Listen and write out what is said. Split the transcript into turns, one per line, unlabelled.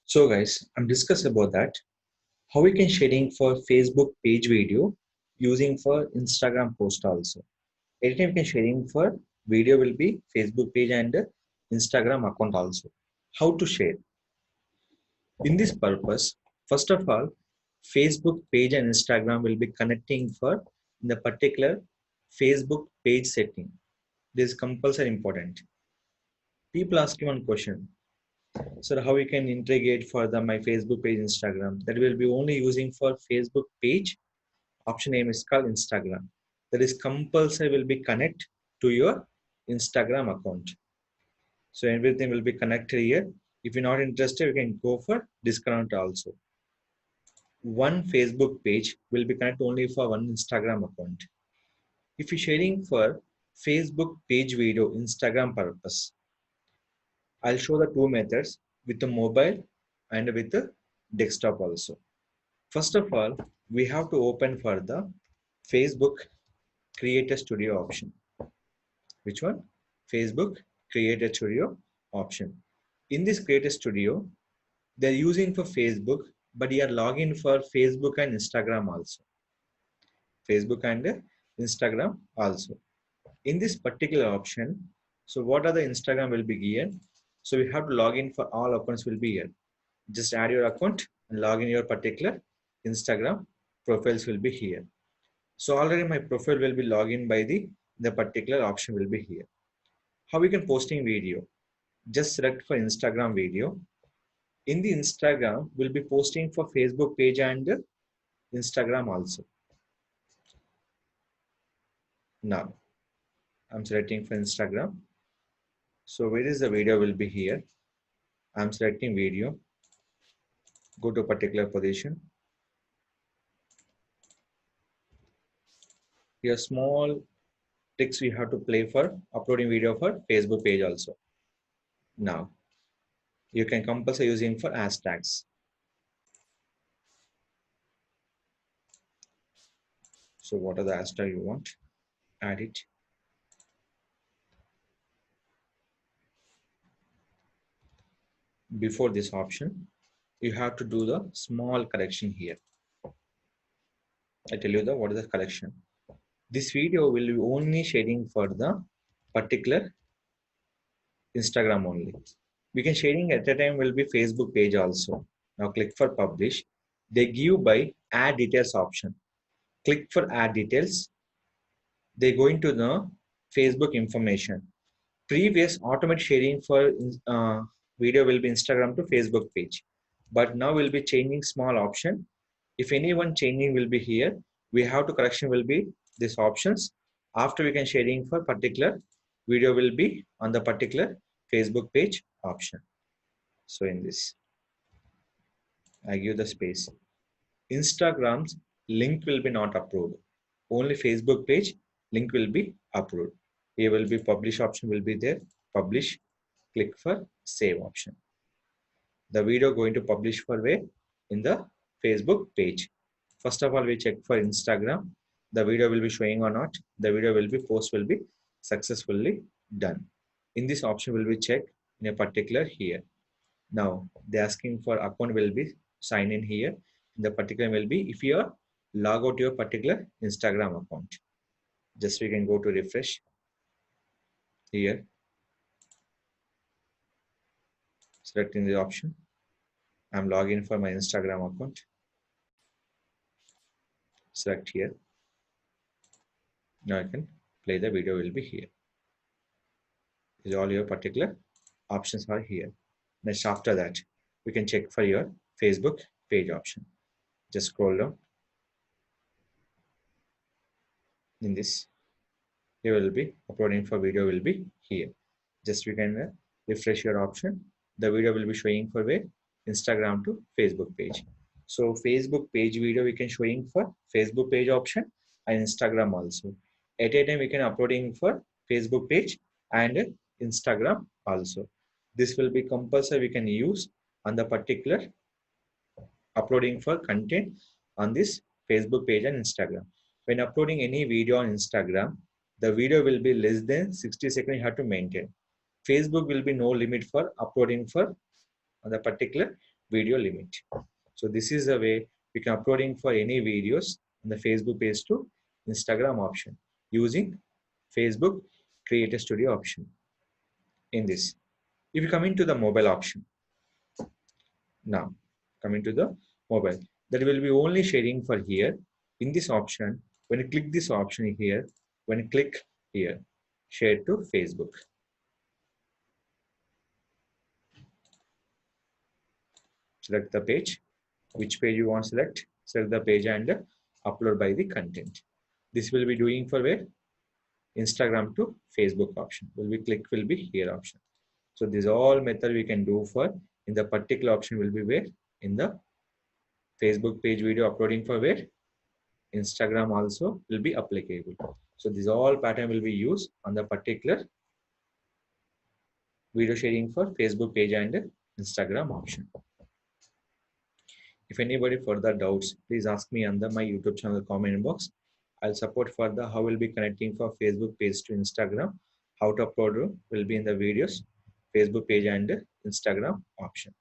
So guys, I'm discussing about that how we can sharing for Facebook page video using for Instagram post also. Anytime we can sharing for video will be Facebook page and Instagram account also. How to share? In this purpose, first of all, Facebook page and Instagram will be connecting for the particular Facebook page setting. This is compulsory important. People ask you one question. So how we can integrate for the my Facebook page, Instagram? That will be only using for Facebook page. Option name is called Instagram. That is compulsory will be connect to your Instagram account. So everything will be connected here. If you're not interested, you can go for discount also. One Facebook page will be connected only for one Instagram account. If you're sharing for Facebook page video Instagram purpose, I'll show the two methods with the mobile and with the desktop also. First of all, we have to open for the Facebook Creator Studio option. Which one? Facebook Creator Studio option. In this Creator Studio, they're using for Facebook, but you are logging for Facebook and Instagram also. Facebook and Instagram also. In this particular option, so what are the Instagram will be here? So we have to log in for all accounts will be here. Just add your account and log in your particular Instagram profiles will be here. So already my profile will be logged in by the particular option will be here. How we can posting video? Just select for Instagram video. In the Instagram, we'll be posting for Facebook page and Instagram also. Now, I'm selecting for Instagram. So where is the video will be here? I'm selecting video. Go to a particular position. Here small tricks we have to play for uploading video for Facebook page also. Now, you can compulsory using for hashtags. So what are the hashtag you want? Add it. Before this option, you have to do the small correction here. I tell you the what is the correction. This video will be only sharing for the particular Instagram only. We can sharing at a time will be Facebook page also. Now click for publish. They give by add details option. Click for add details. They go into the Facebook information. Previous automatic sharing for video will be Instagram to Facebook page. But now we'll be changing small option. If anyone changing will be here, we have to correction will be these options. After we can sharing for particular video will be on the particular Facebook page option. So in this, I give the space. Instagram's link will be not approved. Only Facebook page link will be approved. Here will be publish option will be there. Publish. Click for save option. The video going to publish for where? In the Facebook page. First of all, we check for Instagram. The video will be showing or not. The video will be post will be successfully done. In this option will be checked in a particular here. Now they asking for account will be sign in here. The particular will be if you are log out your particular Instagram account. Just we can go to refresh here. Selecting the option. I'm logging for my Instagram account. Select here. Now I can play the video will be here. Is all your particular options are here. Next after that, we can check for your Facebook page option. Just scroll down. In this, you will be uploading for video will be here. Just we can refresh your option. The video will be showing for where? Instagram to Facebook page. So Facebook page video we can showing for Facebook page option and Instagram also. At a time we can uploading for Facebook page and Instagram also. This will be compulsory we can use on the particular uploading for content on this Facebook page and Instagram. When uploading any video on Instagram, the video will be less than 60 seconds you have to maintain. Facebook will be no limit for uploading for the particular video limit. So this is the way we can uploading for any videos on the Facebook page to Instagram option using Facebook Creator Studio option. In this, if you come into the mobile option, now coming to the mobile, that will be only sharing for here. In this option, when you click this option here, when you click here, share to Facebook, select the page, which page you want to select the page and upload by the content. This will be doing for where? Instagram to Facebook option will be here option. So these all method we can do for in the particular option will be where in the Facebook page video uploading for where Instagram also will be applicable. So these all pattern will be used on the particular video sharing for Facebook page and Instagram option. If anybody further doubts, please ask me under my YouTube channel comment box. I'll support further how we'll be connecting for Facebook page to Instagram, how to upload will be in the videos, Facebook page and Instagram option.